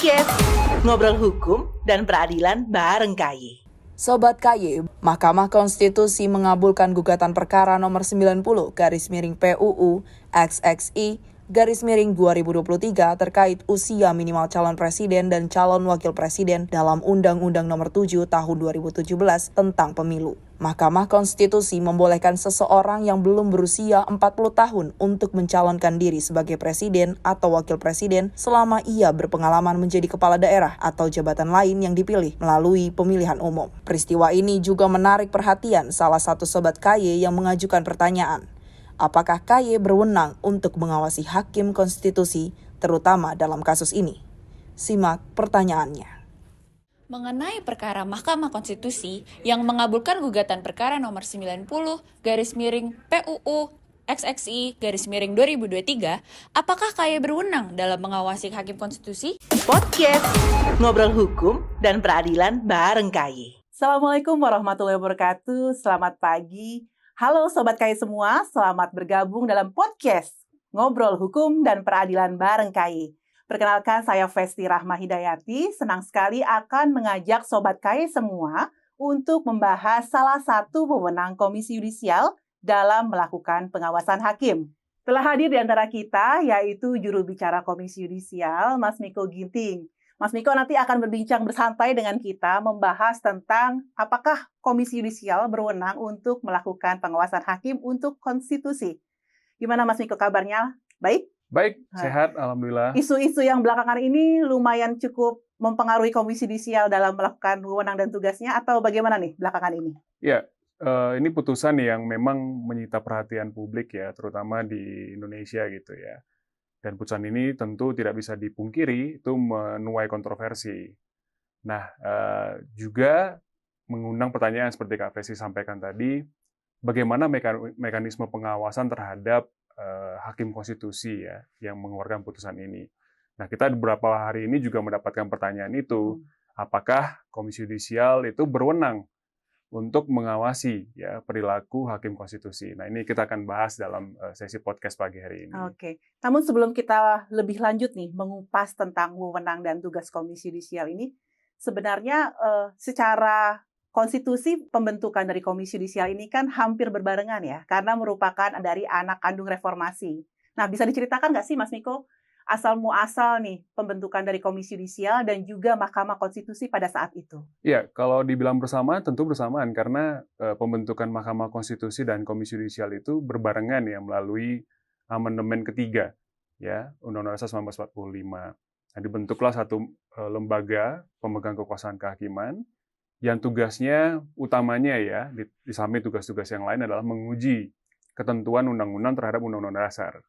Podcast Ngobrol Hukum dan Peradilan bareng KAY. Sobat KAY, Mahkamah Konstitusi mengabulkan gugatan perkara nomor 90/PUU XX-I/2023 terkait usia minimal calon presiden dan calon wakil presiden dalam Undang-Undang Nomor 7 Tahun 2017 tentang Pemilu. Mahkamah Konstitusi membolehkan seseorang yang belum berusia 40 tahun untuk mencalonkan diri sebagai presiden atau wakil presiden selama ia berpengalaman menjadi kepala daerah atau jabatan lain yang dipilih melalui pemilihan umum. Peristiwa ini juga menarik perhatian salah satu sobat KAY yang mengajukan pertanyaan. Apakah KAY berwenang untuk mengawasi hakim konstitusi, terutama dalam kasus ini? Simak pertanyaannya. Mengenai perkara Mahkamah Konstitusi yang mengabulkan gugatan perkara nomor 90/PUU XX-I/2023, apakah KAY berwenang dalam mengawasi hakim konstitusi? Podcast Ngobrol Hukum dan Peradilan bareng KAY. Assalamualaikum warahmatullahi wabarakatuh. Selamat pagi. Halo Sobat KAY semua, selamat bergabung dalam podcast Ngobrol Hukum dan Peradilan bareng KAY. Perkenalkan, saya Festi Rahma Hidayati, senang sekali akan mengajak Sobat KAY semua untuk membahas salah satu wewenang Komisi Yudisial dalam melakukan pengawasan hakim. Telah hadir di antara kita, yaitu juru bicara Komisi Yudisial, Mas Miko Ginting. Mas Miko nanti akan berbincang bersantai dengan kita, membahas tentang apakah Komisi Yudisial berwenang untuk melakukan pengawasan hakim untuk konstitusi. Gimana Mas Miko kabarnya? Baik? Baik, sehat, alhamdulillah. Isu-isu yang belakangan ini lumayan cukup mempengaruhi Komisi Yudisial dalam melakukan wewenang dan tugasnya, atau bagaimana nih belakangan ini? Ya, ini putusan yang memang menyita perhatian publik ya, terutama di Indonesia gitu ya. Dan putusan ini tentu tidak bisa dipungkiri, itu menuai kontroversi. Nah, juga mengundang pertanyaan seperti Kak Fesi sampaikan tadi, bagaimana mekanisme pengawasan terhadap hakim konstitusi ya yang mengeluarkan putusan ini. Nah, kita beberapa hari ini juga mendapatkan pertanyaan itu, apakah Komisi Yudisial itu berwenang untuk mengawasi ya perilaku hakim konstitusi. Nah, ini kita akan bahas dalam sesi podcast pagi hari ini. Oke. Namun sebelum kita lebih lanjut nih mengupas tentang wewenang dan tugas Komisi Yudisial ini, sebenarnya secara konstitusi pembentukan dari Komisi Yudisial ini kan hampir berbarengan ya, karena merupakan dari anak kandung reformasi. Nah, bisa diceritakan nggak sih Mas Miko, asal muasal nih pembentukan dari Komisi Yudisial dan juga Mahkamah Konstitusi pada saat itu? Ya, kalau dibilang bersamaan, tentu bersamaan karena pembentukan Mahkamah Konstitusi dan Komisi Yudisial itu berbarengan ya melalui amandemen ketiga ya Undang-Undang Dasar 1945. Nah, dibentuklah satu lembaga pemegang kekuasaan kehakiman yang tugasnya utamanya ya, di samping tugas-tugas yang lain adalah menguji ketentuan undang-undang terhadap undang-undang dasar.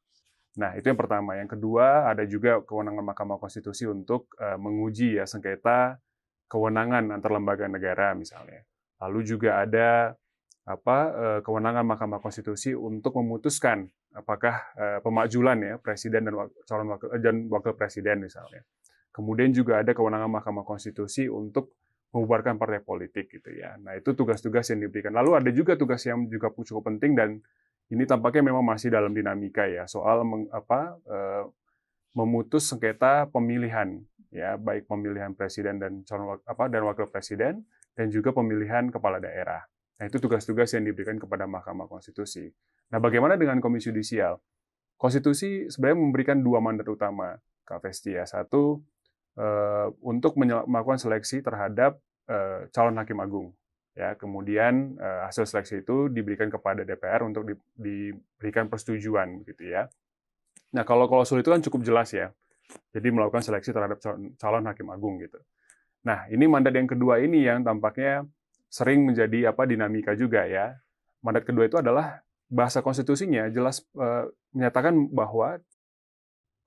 Nah, itu yang pertama. Yang kedua, ada juga kewenangan Mahkamah Konstitusi untuk menguji ya sengketa kewenangan antar lembaga negara misalnya. Lalu juga ada kewenangan Mahkamah Konstitusi untuk memutuskan apakah pemakzulan ya presiden dan wakil presiden misalnya. Kemudian juga ada kewenangan Mahkamah Konstitusi untuk membubarkan partai politik gitu ya. Nah, itu tugas-tugas yang diberikan. Lalu ada juga tugas yang juga cukup penting dan ini tampaknya memang masih dalam dinamika ya, soal memutus sengketa pemilihan ya, baik pemilihan presiden dan dan wakil presiden dan juga pemilihan kepala daerah. Nah, itu tugas-tugas yang diberikan kepada Mahkamah Konstitusi. Nah, bagaimana dengan Komisi Yudisial? Konstitusi sebenarnya memberikan dua mandat utama, Kak Festi ya. Satu, untuk melakukan seleksi terhadap calon hakim agung. Ya, kemudian hasil seleksi itu diberikan kepada DPR untuk diberikan persetujuan, gitu ya. Nah, kalau klausul itu kan cukup jelas ya. Jadi melakukan seleksi terhadap calon hakim agung gitu. Nah, ini mandat yang kedua ini yang tampaknya sering menjadi dinamika juga ya. Mandat kedua itu adalah bahasa konstitusinya jelas menyatakan bahwa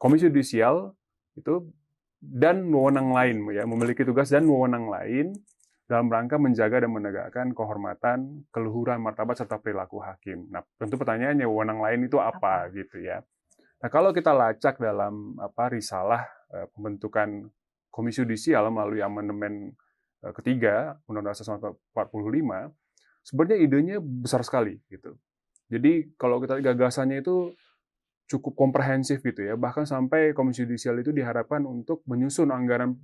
Komisi Yudisial itu dan wewenang lain ya, memiliki tugas dan wewenang lain dalam rangka menjaga dan menegakkan kehormatan, keluhuran, martabat serta perilaku hakim. Nah, tentu pertanyaannya wewenang lain itu apa gitu ya. Nah, kalau kita lacak dalam risalah pembentukan Komisi Yudisial melalui amandemen ketiga Undang-Undang Dasar 1945, sebenarnya idenya besar sekali gitu. Jadi kalau kita gagasannya itu cukup komprehensif gitu ya. Bahkan sampai Komisi Yudisial itu diharapkan untuk menyusun anggaran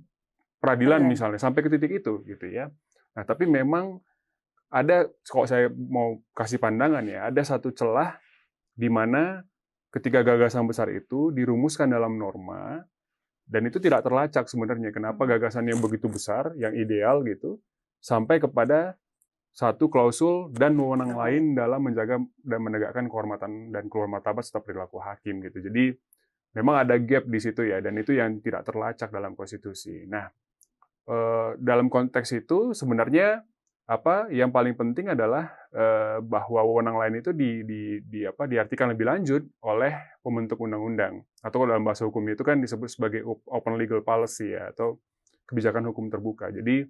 peradilan misalnya sampai ke titik itu gitu ya. Nah, tapi memang ada, kalau saya mau kasih pandangan ya, ada satu celah di mana ketika gagasan besar itu dirumuskan dalam norma dan itu tidak terlacak sebenarnya kenapa gagasan yang begitu besar, yang ideal gitu, sampai kepada satu klausul dan wewenang lain dalam menjaga dan menegakkan kehormatan dan keluar martabat serta perilaku hakim gitu. Jadi memang ada gap di situ ya, dan itu yang tidak terlacak dalam konstitusi. Nah, dalam konteks itu sebenarnya yang paling penting adalah bahwa wewenang lain itu diartikan lebih lanjut oleh pembentuk undang-undang, atau dalam bahasa hukum itu kan disebut sebagai open legal policy ya, atau kebijakan hukum terbuka. Jadi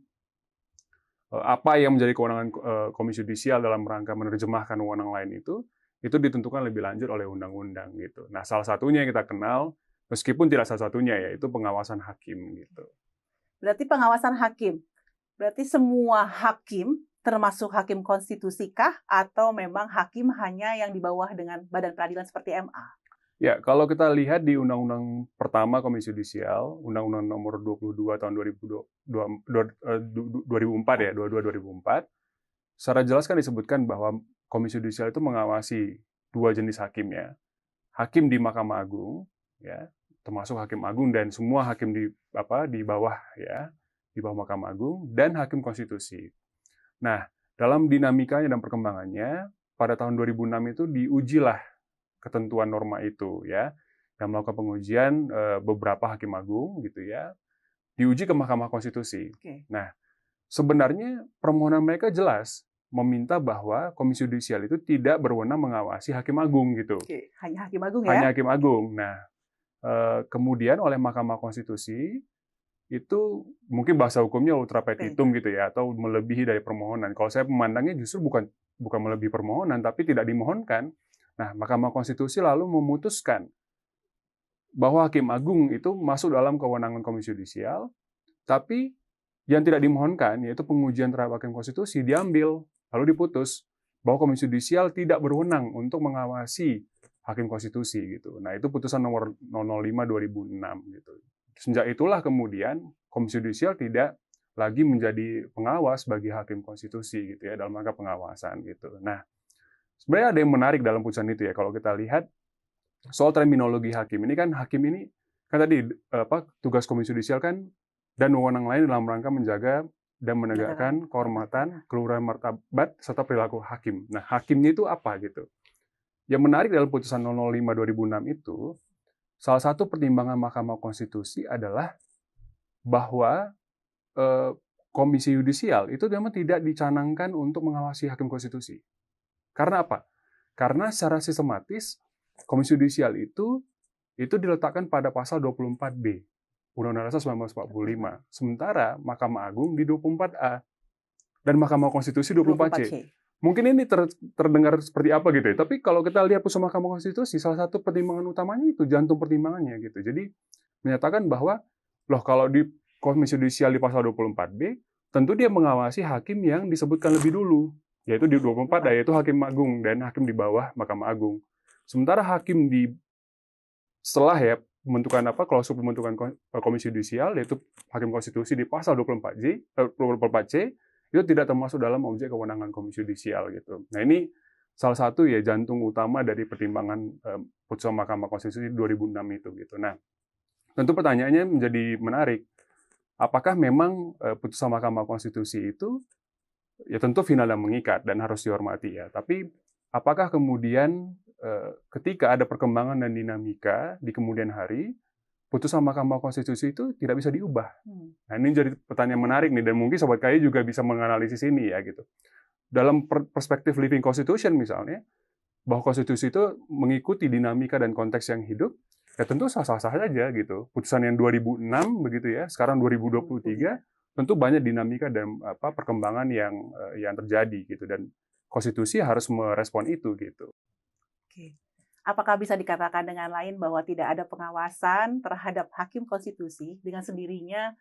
apa yang menjadi kewenangan Komisi Yudisial dalam rangka menerjemahkan wewenang lain itu ditentukan lebih lanjut oleh undang-undang gitu. Nah, salah satunya yang kita kenal, meskipun tidak salah satunya, yaitu pengawasan hakim gitu. Berarti pengawasan hakim, berarti semua hakim, termasuk hakim konstitusi kah, atau memang hakim hanya yang di bawah dengan badan peradilan seperti MA? Ya, kalau kita lihat di Undang-Undang pertama Komisi Yudisial, Undang-Undang nomor 22 tahun 2004 ya, 22/2004, secara jelas kan disebutkan bahwa Komisi Yudisial itu mengawasi dua jenis hakim ya. Hakim di Mahkamah Agung ya, termasuk Hakim Agung dan semua hakim di bawah ya, di bawah Mahkamah Agung, dan Hakim Konstitusi. Nah, dalam dinamikanya dan perkembangannya, pada tahun 2006 itu diujilah ketentuan norma itu ya, dan melakukan pengujian beberapa hakim agung gitu ya, diuji ke Mahkamah Konstitusi. Okay. Nah, sebenarnya permohonan mereka jelas meminta bahwa Komisi Yudisial itu tidak berwenang mengawasi hakim agung gitu. Okay. Hanya hakim agung ya? Hanya hakim agung. Nah, kemudian oleh Mahkamah Konstitusi itu mungkin bahasa hukumnya ultra petitum gitu ya, atau melebihi dari permohonan. Kalau saya memandangnya justru bukan melebihi permohonan, tapi tidak dimohonkan. Nah, Mahkamah Konstitusi lalu memutuskan bahwa Hakim Agung itu masuk dalam kewenangan Komisi Yudisial, tapi yang tidak dimohonkan, yaitu pengujian terhadap Hakim Konstitusi, diambil, lalu diputus bahwa Komisi Yudisial tidak berwenang untuk mengawasi Hakim Konstitusi gitu. Nah, itu putusan nomor 005/2006 gitu. Sejak itulah kemudian Komisi Yudisial tidak lagi menjadi pengawas bagi Hakim Konstitusi gitu ya, dalam rangka pengawasan gitu. Nah, sebenarnya ada yang menarik dalam putusan itu ya, kalau kita lihat soal terminologi hakim ini kan, hakim ini kan tadi tugas Komisi Yudisial kan dan wewenang lain dalam rangka menjaga dan menegakkan kehormatan, keluhuran martabat serta perilaku hakim. Nah, hakimnya itu apa gitu? Yang menarik dalam putusan 005/2006 itu, salah satu pertimbangan Mahkamah Konstitusi adalah bahwa Komisi Yudisial itu memang tidak dicanangkan untuk mengawasi Hakim Konstitusi. Karena apa? Karena secara sistematis Komisi Yudisial itu diletakkan pada pasal 24B Undang-Undang Dasar 1945. Sementara Mahkamah Agung di 24A dan Mahkamah Konstitusi 24C. Mungkin ini terdengar seperti apa gitu ya. Tapi kalau kita lihat putusan Mahkamah Konstitusi, salah satu pertimbangan utamanya itu jantung pertimbangannya gitu. Jadi menyatakan bahwa kalau di Komisi Yudisial di pasal 24B, tentu dia mengawasi hakim yang disebutkan lebih dulu, yaitu di 24, yaitu Hakim Agung dan hakim di bawah Mahkamah Agung. Sementara hakim setelah ya pembentukan klausul pembentukan Komisi Yudisial, yaitu Hakim Konstitusi di pasal 24C, itu tidak termasuk dalam objek kewenangan Komisi Yudisial gitu. Nah, ini salah satu ya jantung utama dari pertimbangan putusan Mahkamah Konstitusi 2006 itu gitu. Nah, tentu pertanyaannya menjadi menarik. Apakah memang putusan Mahkamah Konstitusi itu ya tentu final dan mengikat dan harus dihormati ya. Tapi apakah kemudian ketika ada perkembangan dan dinamika di kemudian hari, putusan Mahkamah Konstitusi itu tidak bisa diubah? Nah, ini jadi pertanyaan menarik nih, dan mungkin Sobat KAI juga bisa menganalisis ini ya gitu. Dalam perspektif living constitution misalnya, bahwa konstitusi itu mengikuti dinamika dan konteks yang hidup, ya tentu sah-sah saja gitu. Putusan yang 2006 begitu ya, sekarang 2023, tentu banyak dinamika dan perkembangan yang terjadi gitu, dan konstitusi harus merespon itu gitu. Oke. Apakah bisa dikatakan dengan lain bahwa tidak ada pengawasan terhadap hakim konstitusi, dengan sendirinya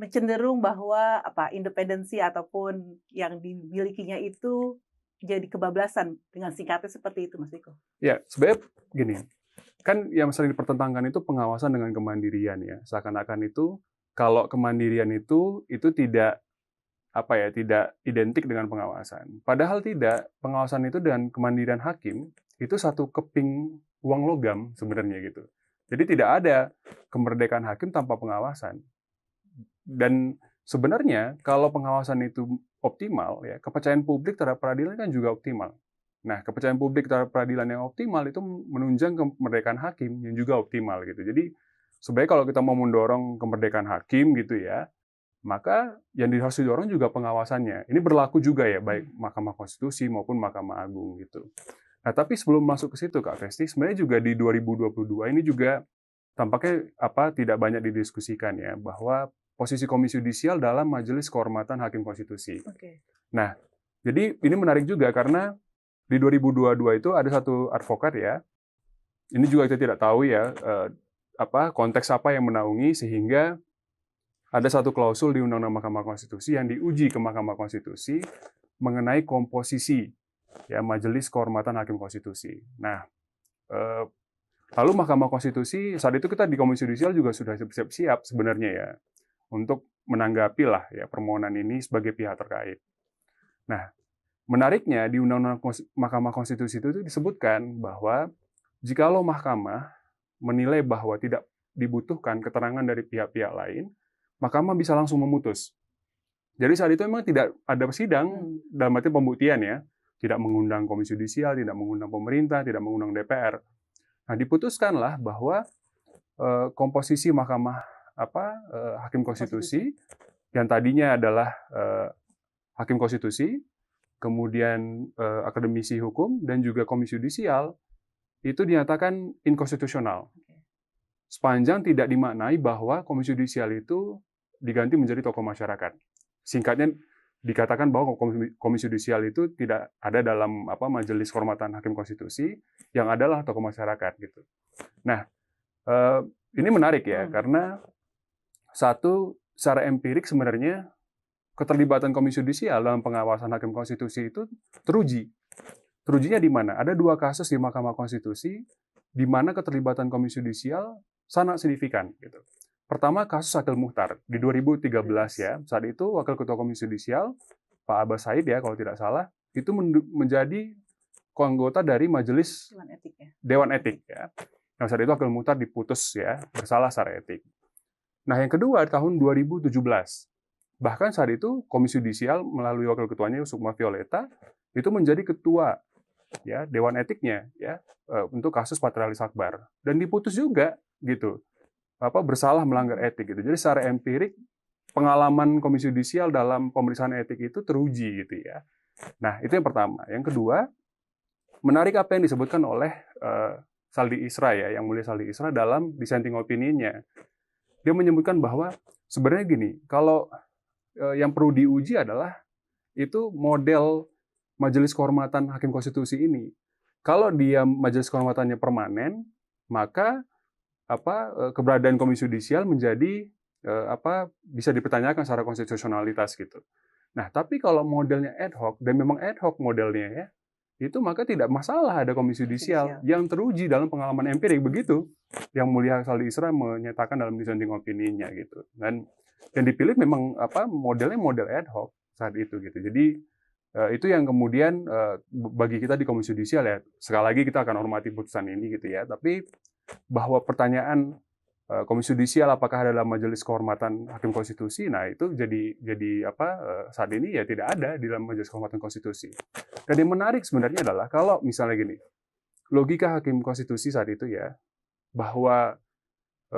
cenderung bahwa independensi ataupun yang dimilikinya itu jadi kebablasan, dengan singkatnya seperti itu, Mas Viko? Ya, sebenarnya gini, kan yang sering dipertentangkan itu pengawasan dengan kemandirian ya. Seakan-akan itu kalau kemandirian itu tidak tidak identik dengan pengawasan. Padahal tidak, pengawasan itu dan kemandirian hakim itu satu keping uang logam sebenarnya gitu. Jadi tidak ada kemerdekaan hakim tanpa pengawasan. Dan sebenarnya kalau pengawasan itu optimal ya, kepercayaan publik terhadap peradilan kan juga optimal. Nah, kepercayaan publik terhadap peradilan yang optimal itu menunjang kemerdekaan hakim yang juga optimal gitu. Jadi sebenarnya kalau kita mau mendorong kemerdekaan hakim gitu ya, maka yang harus didorong juga pengawasannya. Ini berlaku juga ya, baik Mahkamah Konstitusi maupun Mahkamah Agung gitu. Nah, tapi sebelum masuk ke situ, Kak Festi, sebenarnya juga di 2022 ini juga tampaknya tidak banyak didiskusikan ya, bahwa posisi Komisi Yudisial dalam Majelis Kehormatan Hakim Konstitusi. Oke. Nah, jadi ini menarik juga karena di 2022 itu ada satu advokat ya, ini juga kita tidak tahu ya, konteks apa yang menaungi sehingga ada satu klausul di Undang-Undang Mahkamah Konstitusi yang diuji ke Mahkamah Konstitusi mengenai komposisi ya Majelis Kehormatan Hakim Konstitusi. Nah, lalu Mahkamah Konstitusi saat itu kita di Komisi Yudisial juga sudah siap-siap sebenarnya ya untuk menanggapi lah ya permohonan ini sebagai pihak terkait. Nah, menariknya di Undang-Undang Mahkamah Konstitusi itu disebutkan bahwa jikalau Mahkamah menilai bahwa tidak dibutuhkan keterangan dari pihak-pihak lain, Mahkamah bisa langsung memutus. Jadi saat itu memang tidak ada sidang dalam arti pembuktian ya, tidak mengundang Komisi Yudisial, tidak mengundang pemerintah, tidak mengundang DPR. Nah, diputuskanlah bahwa komposisi Mahkamah Hakim Konstitusi yang tadinya adalah Hakim Konstitusi, kemudian akademisi hukum dan juga Komisi Yudisial itu dinyatakan inkonstitusional. Sepanjang tidak dimaknai bahwa Komisi Yudisial itu diganti menjadi tokoh masyarakat. Singkatnya dikatakan bahwa Komisi Yudisial itu tidak ada dalam Majelis Kehormatan Hakim Konstitusi, yang adalah tokoh masyarakat gitu. Nah, ini menarik ya karena satu secara empirik sebenarnya keterlibatan Komisi Yudisial dalam pengawasan Hakim Konstitusi itu teruji. Terujinya di mana? Ada 2 kasus di Mahkamah Konstitusi di mana keterlibatan Komisi Yudisial sangat signifikan gitu. Pertama kasus Akil Muchtar di 2013 ya. Saat itu Wakil Ketua Komisi Yudisial Pak Abbas Said ya kalau tidak salah itu menjadi anggota dari Majelis Dewan Etik ya. Nah, saat itu Akil Muchtar diputus ya bersalah secara etik. Nah, yang kedua tahun 2017. Bahkan saat itu Komisi Yudisial melalui Wakil Ketuanya Sukma Violeta itu menjadi ketua ya Dewan Etiknya ya untuk kasus Patrialis Akbar dan diputus juga gitu. Bersalah melanggar etik gitu. Jadi secara empirik pengalaman Komisi Yudisial dalam pemeriksaan etik itu teruji gitu ya. Nah, itu yang pertama. Yang kedua, menarik apa yang disebutkan oleh Saldi Isra ya, yang mulia Saldi Isra dalam dissenting opinion-nya. Dia menyebutkan bahwa sebenarnya gini, kalau yang perlu diuji adalah itu model Majelis Kehormatan Hakim Konstitusi ini. Kalau dia Majelis Kehormatannya permanen, maka keberadaan Komisi Yudisial menjadi bisa dipertanyakan secara konstitusionalitas gitu. Nah, tapi kalau modelnya ad hoc dan memang ad hoc modelnya ya, itu maka tidak masalah ada Komisi Yudisial yang teruji dalam pengalaman empirik begitu. Yang mulia Saldi Isra menyatakan dalam dissenting opinion-nya gitu. Dan yang dipilih memang modelnya model ad hoc saat itu gitu. Jadi itu yang kemudian bagi kita di Komisi Yudisial ya, sekali lagi kita akan hormati putusan ini gitu ya, tapi bahwa pertanyaan Komisi Yudisial apakah ada dalam Majelis Kehormatan Hakim Konstitusi, nah itu jadi saat ini ya tidak ada di dalam Majelis Kehormatan Konstitusi. Dan yang menarik sebenarnya adalah kalau misalnya gini, logika Hakim Konstitusi saat itu ya, bahwa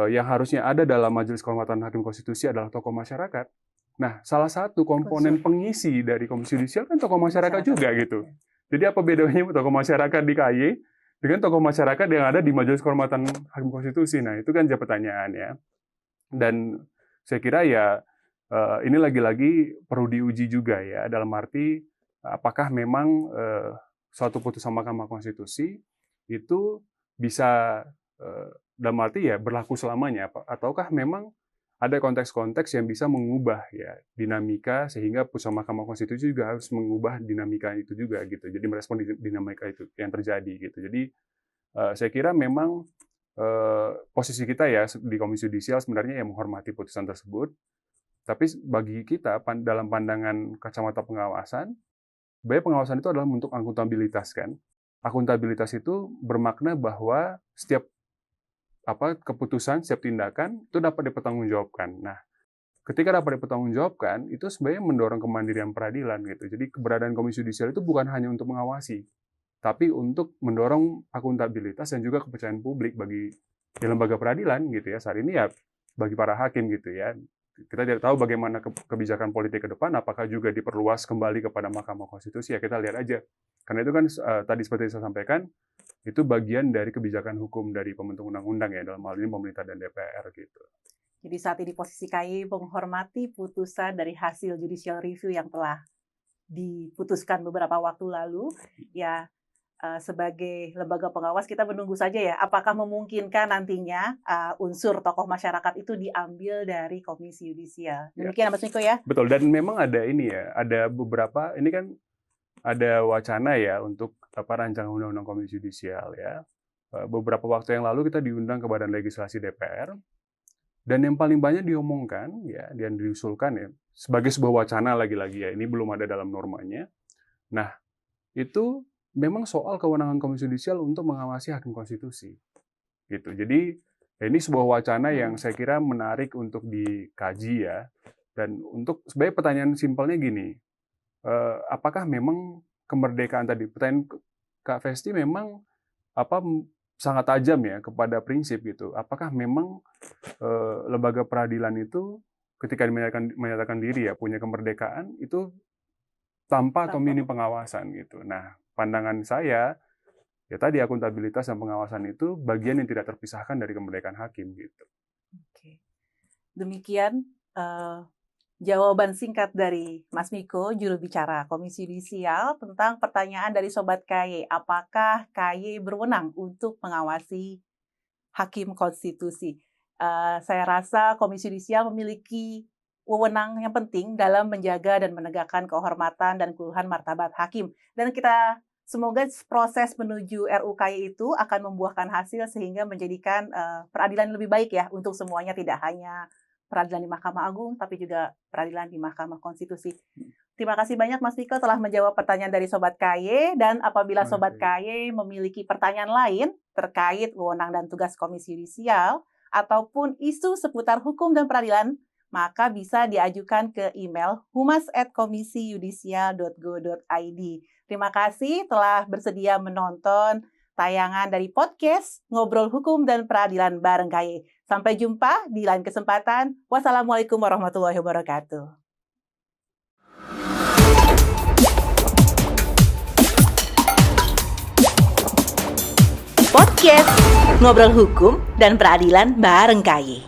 yang harusnya ada dalam Majelis Kehormatan Hakim Konstitusi adalah tokoh masyarakat. Nah, salah satu komponen pengisi dari Komisi Yudisial kan tokoh masyarakat juga gitu. Jadi apa bedanya tokoh masyarakat di KY dengan tokoh masyarakat yang ada di Majelis Kehormatan Hakim Konstitusi? Nah, itu kan jadi pertanyaan ya. Dan saya kira ya ini lagi-lagi perlu diuji juga ya, dalam arti apakah memang suatu putusan Mahkamah Konstitusi itu bisa dalam arti ya berlaku selamanya, ataukah memang ada konteks-konteks yang bisa mengubah ya dinamika sehingga putusan Mahkamah Konstitusi juga harus mengubah dinamika itu juga gitu. Jadi merespon dinamika itu yang terjadi gitu. Jadi saya kira memang posisi kita ya di Komisi Yudisial sebenarnya yang menghormati putusan tersebut. Tapi bagi kita dalam pandangan kacamata pengawasan, sebenarnya pengawasan itu adalah bentuk akuntabilitas kan. Akuntabilitas itu bermakna bahwa setiap keputusan, setiap tindakan itu dapat dipertanggungjawabkan. Nah, ketika dapat dipertanggungjawabkan, itu sebenarnya mendorong kemandirian peradilan gitu. Jadi keberadaan Komisi Yudisial itu bukan hanya untuk mengawasi, tapi untuk mendorong akuntabilitas dan juga kepercayaan publik bagi lembaga peradilan gitu ya. Saat ini ya bagi para hakim gitu ya. Kita tidak tahu bagaimana kebijakan politik ke depan, apakah juga diperluas kembali kepada Mahkamah Konstitusi, ya kita lihat aja. Karena itu kan tadi seperti saya sampaikan, itu bagian dari kebijakan hukum dari pembentuk undang-undang ya, dalam hal ini pemerintah dan DPR gitu. Jadi saat ini posisi KAI menghormati putusan dari hasil judicial review yang telah diputuskan beberapa waktu lalu, ya. Sebagai lembaga pengawas kita menunggu saja ya, apakah memungkinkan nantinya unsur tokoh masyarakat itu diambil dari Komisi Yudisial. Demikian Mas Miko ya. Betul, dan memang ada ini ya, ada beberapa, ini kan ada wacana ya untuk rancangan undang-undang Komisi Yudisial ya. Beberapa waktu yang lalu kita diundang ke Badan Legislasi DPR, dan yang paling banyak diomongkan ya, dan diusulkan ya, sebagai sebuah wacana lagi-lagi ya, ini belum ada dalam normanya. Nah, itu memang soal kewenangan Komisi Yudisial untuk mengawasi hakim konstitusi, gitu. Jadi ini sebuah wacana yang saya kira menarik untuk dikaji ya. Dan untuk sebagai pertanyaan simpelnya gini, apakah memang kemerdekaan tadi, pertanyaan Kak Festi memang sangat tajam ya kepada prinsip gitu. Apakah memang lembaga peradilan itu ketika menyatakan diri ya punya kemerdekaan itu tanpa atau minim pengawasan gitu. Nah, pandangan saya, ya tadi akuntabilitas dan pengawasan itu bagian yang tidak terpisahkan dari kemerdekaan hakim gitu. Oke. Demikian jawaban singkat dari Mas Miko, juru bicara Komisi Yudisial, tentang pertanyaan dari Sobat KY. Apakah KY berwenang untuk mengawasi hakim konstitusi? Saya rasa Komisi Yudisial memiliki wewenang yang penting dalam menjaga dan menegakkan kehormatan dan keluhuran martabat hakim. Dan kita semoga proses menuju RUKY itu akan membuahkan hasil sehingga menjadikan peradilan lebih baik ya untuk semuanya, tidak hanya peradilan di Mahkamah Agung tapi juga peradilan di Mahkamah Konstitusi. Terima kasih banyak Mas Miko telah menjawab pertanyaan dari Sobat KY, dan apabila Sobat KY memiliki pertanyaan lain terkait wewenang dan tugas Komisi Yudisial ataupun isu seputar hukum dan peradilan, maka bisa diajukan ke email humas@komisiyudisial.go.id. Terima kasih telah bersedia menonton tayangan dari podcast Ngobrol Hukum dan Peradilan bareng KY. Sampai jumpa di lain kesempatan. Wassalamualaikum warahmatullahi wabarakatuh. Podcast Ngobrol Hukum dan Peradilan bareng KY.